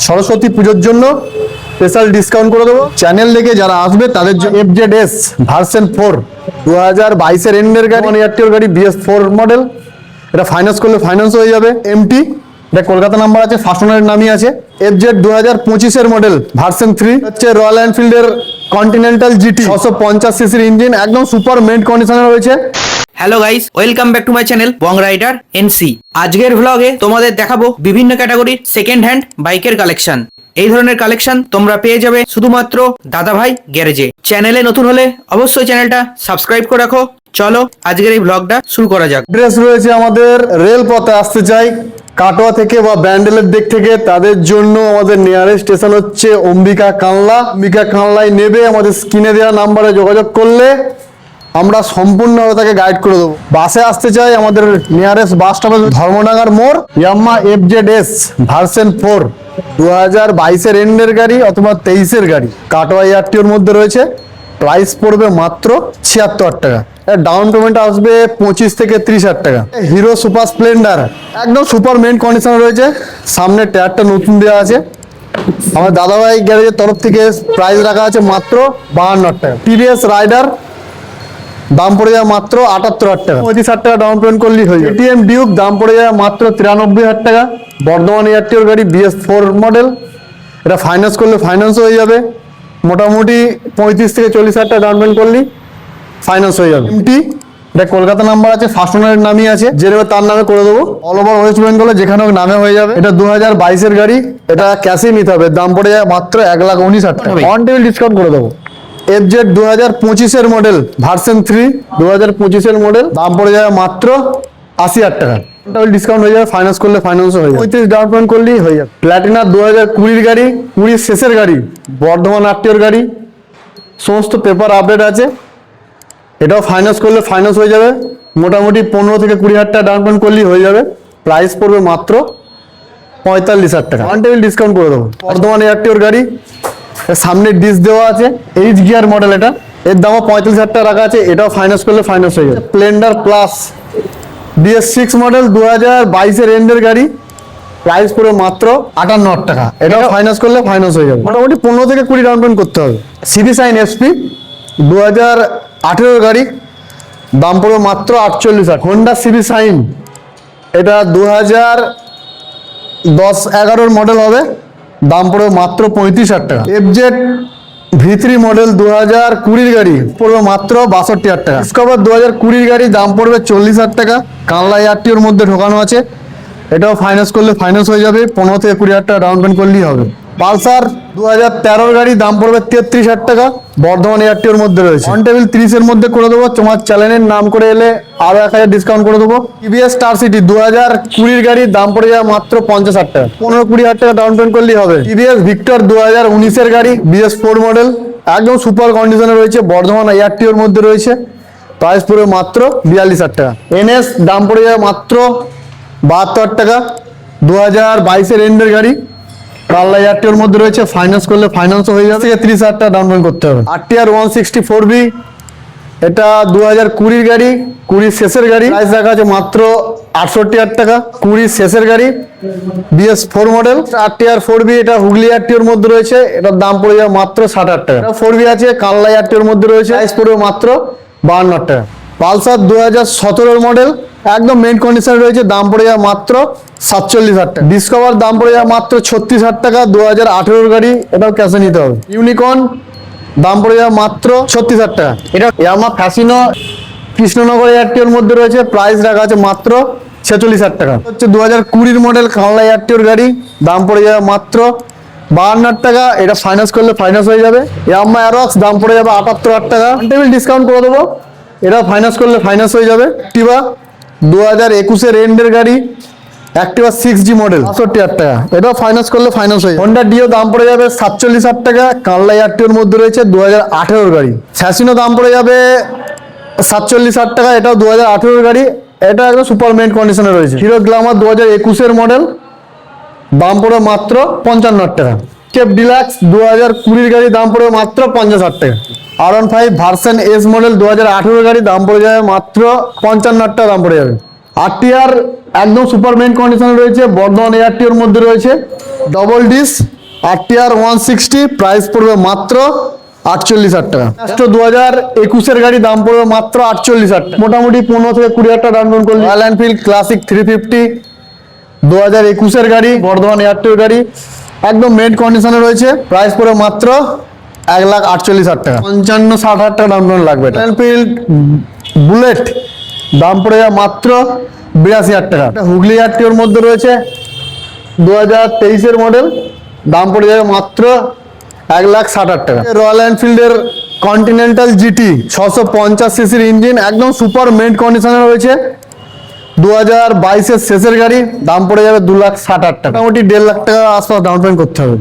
সরস্বতী পুজোর জন্য special discount করে দেবো। চ্যানেল দেখে যারা আসবে তাদের জন্য FZS ভার্সন 4 2022-এর এন্ডের গাড়ি, 1 ইয়ার গাড়ি, BS4 মডেল। এটা ফাইন্যান্স করলে ফাইন্যান্স হয়ে যাবে। MT, এটা কলকাতা নাম্বার আছে, ফার্স্ট ওনারের নামই আছে। FZ 2025-এর মডেল ভার্সন 3 হচ্ছে রয়্যাল এনফিল্ডের কন্টিনেন্টাল GT 650 সিসির ইঞ্জিন, একদম সুপার মেন্ট কন্ডিশনে রয়েছে। Hello guys, welcome back to my channel Bong Rider NC। আজকের ভ্লগে তোমাদের দেখাবো বিভিন্ন ক্যাটাগরির সেকেন্ড হ্যান্ড বাইকের কালেকশন। এই ধরনের কালেকশন তোমরা পেয়ে যাবে শুধুমাত্র দাদাভাই গ্যারেজে। চ্যানেলে নতুন হলে অবশ্যই চ্যানেলটা সাবস্ক্রাইব করে রাখো। চলো আজকের এই ভ্লগটা শুরু করা যাক। অ্যাড্রেস রয়েছে আমাদের রেল পথে আসতে চাই কাটোয়া থেকে বা ব্যান্ডেলের দিক থেকে, তাদের জন্য আমাদের নিয়ারেস্ট স্টেশন হচ্ছে অম্বিকা কানলা। অম্বিকা কানলায় নেবে আমাদের স্ক্রিনে দেওয়া নাম্বারে যোগাযোগ করলে আমরা সম্পূর্ণভাবে তাকে গাইড করে দেবো। বাসে আসতে চাই আমাদের নিয়ারেস্ট বাস স্টপ ধর্মডাঙ্গার মোড়। ইয়াম্মা FZS ভার্সন 4 2022-এর এন্ডের গাড়ি অথবা 23-এর গাড়ি, কাটোয়া এয়ারটিওর মধ্যে রয়েছে। প্রাইস পড়বে মাত্র 76 টাকা। ডাউন পেমেন্ট আসবে 25 থেকে 30,000 টাকা। হিরো সুপার স্প্লেন্ডার একদম সুপার মেন্ট কন্ডিশনে রয়েছে, সামনে টায়ারটা নতুন দেওয়া আছে। আমার দাদাভাই গ্যারেজের তরফ থেকে প্রাইস রাখা আছে মাত্র 52,000 টাকা। TVS রাইডার দাম পড়ে যায় মাত্র 78,000 টাকা, 35,000 টাকা ডাউন পেমেন্ট করলেই হয়ে যায়। KTM ডিউক দাম পড়ে যায় মাত্র 93,000 টাকা। বর্ধমান এয়ারটিওর গাড়ি BS4 মডেল, এটা ফাইন্যান্স করলে ফাইন্যান্স হয়ে যাবে। মোটামুটি 35 থেকে 40,000 টাকা ডাউন পেমেন্ট করলেই ফাইন্যান্স হয়ে যাবে। MT, এটা কলকাতা নাম্বার আছে, ফার্স্ট ওনারের নামই আছে, যে তার নামে করে দেবো। অল ওভার ওয়েস্ট বেঙ্গলে যেখানে নামে হয়ে যাবে। এটা 2022-এর গাড়ি, এটা ক্যাশে নিতে হবে। দাম পড়ে যায় মাত্র 1,19,000 টাকা, অন টেবিল ডিসকাউন্ট করে দেবো। FZ 2025-এর মডেল ভার্সন 3 2025-এর মডেল, দাম পড়ে যায় মাত্র 80,000 টাকা। ডিসকাউন্ট হয়ে যাবে, ফাইন্যান্স করলে ফাইন্যান্স হয়ে যাবে। 35 ডাউন পেমেন্ট করলেই হয়ে যাবে। প্ল্যাটিনা 2020-এর গাড়ি, 20 শেষের গাড়ি, বর্ধমান আরটিওর গাড়ি, সমস্ত পেপার আপডেট আছে। এটাও ফাইন্যান্স করলে ফাইন্যান্স হয়ে যাবে। মোটামুটি 15 থেকে 20,000 টাকা ডাউন পেমেন্ট করলেই হয়ে যাবে। প্রাইস পড়বে মাত্র 45,000 টাকা, অন টেবিল ডিসকাউন্ট করে দেবো। বর্ধমান এয়ারটিওর গাড়ি, সামনে ডিস দেওয়া আছে, এইচ গিয়ার মডেল, এটা এর দামও 45,000 টাকা রাখা আছে। এটাও ফাইন্যান্স করলে ফাইন্যান্স হয়ে যাবে। স্প্লেন্ডার প্লাস BS6 মডেল 2022-এর এন্ডের গাড়ি, প্রাইস পড়বে মাত্র 58,000 টাকা। এটাও ফাইন্যান্স করলে ফাইন্যান্স হয়ে যাবে। মোটামুটি 15 থেকে 20 ডাউন পেমেন্ট করতে হবে। সিবি সাইন SP 2018-এর গাড়ি, দাম পড়বে মাত্র 48,000। হোন্ডা সিবি সাইন, এটা 2010-11-এর মডেল হবে, দাম পড়বে মাত্র 35,000 টাকা। FZ V3 মডেল 2020-এর গাড়ি পড়বে মাত্র 62,000 টাকা। ডিসকভার 2020-এর গাড়ি, দাম পড়বে 40,000 টাকা। কানলা এয়ারটিওর মধ্যে ঢোকানো আছে, এটাও ফাইন্যান্স করলে ফাইন্যান্স হয়ে যাবে। 15 থেকে 20,000 টাকা ডাউন পেমেন্ট করলেই হবে। পালসার 2013-এর গাড়ি, দাম পড়বে 33,000 টাকা। বর্ধমান এয়ারটিওর মধ্যে রয়েছে। অন টেবিল 30-এর মধ্যে করে দেবো। তোমার চ্যানেলের নাম করে এলে আরো 1,000 ডিসকাউন্ট করে দেবো। TVS স্টার সিটি 2020-এর গাড়ি, দাম পড়ে যাবে মাত্র 50,000 টাকা। 15-20,000 টাকা ডাউন পেমেন্ট করলেই হবে। TVS ভিক্টর 2019-এর গাড়ি, BS4 মডেল, একদম সুপার কন্ডিশনে রয়েছে, বর্ধমান এয়ারটিওর মধ্যে রয়েছে। প্রাইস পড়বে মাত্র 42,000 টাকা। NS দাম পড়ে যাবে মাত্র 72,000 টাকা। 2022-এর এন্ডের গাড়ি, কানলা এয়ারটিওর মধ্যে রয়েছে। ফাইন্যান্স করলে ফাইন্যান্স হয়ে যাবে। 30,000 টাকা ডাউন পেমেন্ট করতে হবে। RTR 164B, এটা 2020-এর গাড়ি, 20 শেষের গাড়ি, প্রাইস রাখা আছে মাত্র 68,000 টাকা। 20 শেষের গাড়ি, BS4 মডেল। RTR 4B, এটা হুগলি এয়ারটিওর মধ্যে রয়েছে, এটার দাম পড়ে যাবে মাত্র 60,000 টাকা। 4B আছে, কানলা এয়ারটিওর মধ্যে রয়েছে, প্রাইস পড়বে মাত্র 52,000 টাকা। পালসার 2017-এর মডেল, একদম মেইন কন্ডিশনে রয়েছে, দাম পড়ে যাবে মাত্র 47,000 টাকা। ডিসকভার দাম পড়ে যাবে মাত্র 36,000 টাকা। 2018-এর গাড়ি, এটাও ক্যাশে নিতে হবে। ইউনিকর্ন দাম পড়ে যাবে মাত্র 36,000 টাকা। এটা ইয়ামাহা ফ্যাসিনো কৃষ্ণনগর এয়ারটিওর মধ্যে রয়েছে, প্রাইস রাখা আছে মাত্র 46,000 টাকা। হচ্ছে 2020-এর মডেল কানলা এয়ারটিওর গাড়ি, দাম পড়ে যাবে মাত্র 52,000 টাকা। এটা ফাইন্যান্স করলে ফাইন্যান্স হয়ে যাবে। ইয়ামাহা অ্যারক্স, দাম পড়ে যাবে 78,000 টাকা। অন টেবিল ডিসকাউন্ট করে দেবো, এটা ফাইন্যান্স করলে ফাইন্যান্স হয়ে যাবে। অ্যাক্টিভা 2021-এর এন্ডের গাড়ি, অ্যাক্টিভা 6G মডেল, 62,000 টাকা। এটাও ফাইন্যান্স করলে ফাইন্যান্স হয়ে যাবে। হোন্ডা ডিও দাম পড়ে যাবে 47,000 টাকা। কানলা এয়ারটিওর মধ্যে রয়েছে, 2018-এর গাড়ি। ফ্যাসিনো দাম পড়ে যাবে 47,000 টাকা, এটাও 2018-এর গাড়ি, এটা একদম সুপার মেন্ট কন্ডিশনে রয়েছে। হিরো গ্ল্যামার 2021-এর মডেল, দাম পড়ে মাত্র 55,000 টাকা। কেপ ডিলাক্স 2020-এর গাড়ি, দাম পড়বে মাত্র 50,000 টাকা। R15 ভার্সন S মডেল 2018-এর গাড়ি, দাম পড়ে যাবে মাত্র 55,000 টাকা দাম পড়ে যাবে। RTR একদম সুপার মেইন কন্ডিশনে রয়েছে, বর্ধমান এয়ারটিওর মধ্যে রয়েছে, ডবল ডিস RTR 160 প্রাইস পড়বে মাত্র 48,000 টাকা। 2021-এর গাড়ি দাম পড়বে মাত্র 48,000 টাকা। মোটামুটি 15 থেকে 20,000 টাকা ডাউন পেমেন্ট করলে রয়্যাল এনফিল্ড ক্লাসিক 350 2021-এর গাড়ি, বর্ধমান এয়ারটেল গাড়ি, একদম মেড কন্ডিশনে রয়েছে। প্রাইস পড়বে মাত্র 1,48,000 টাকা। 55-60,000 টাকা ডাউন পেমেন্ট লাগবে। রয়্যাল এনফিল্ড বুলেট দাম পড়ে যাবে মাত্র 82,000 টাকা। হুগলি এয়ারটিওর মধ্যে রয়েছে 2023-এর মডেল, দাম পড়ে যাবে মাত্র 1,60,000 টাকা। রয়্যাল এনফিল্ডের কন্টিনেন্টাল জিটি 650 সিসির ইঞ্জিন, একদম সুপার মেড কন্ডিশনে রয়েছে। 2022-এর শেষের গাড়ি, দাম পড়ে যাবে 2,60,000 টাকা। মোটামুটি 1.5 লাখ টাকা আশপাশ ডাউন পেমেন্ট করতে হবে।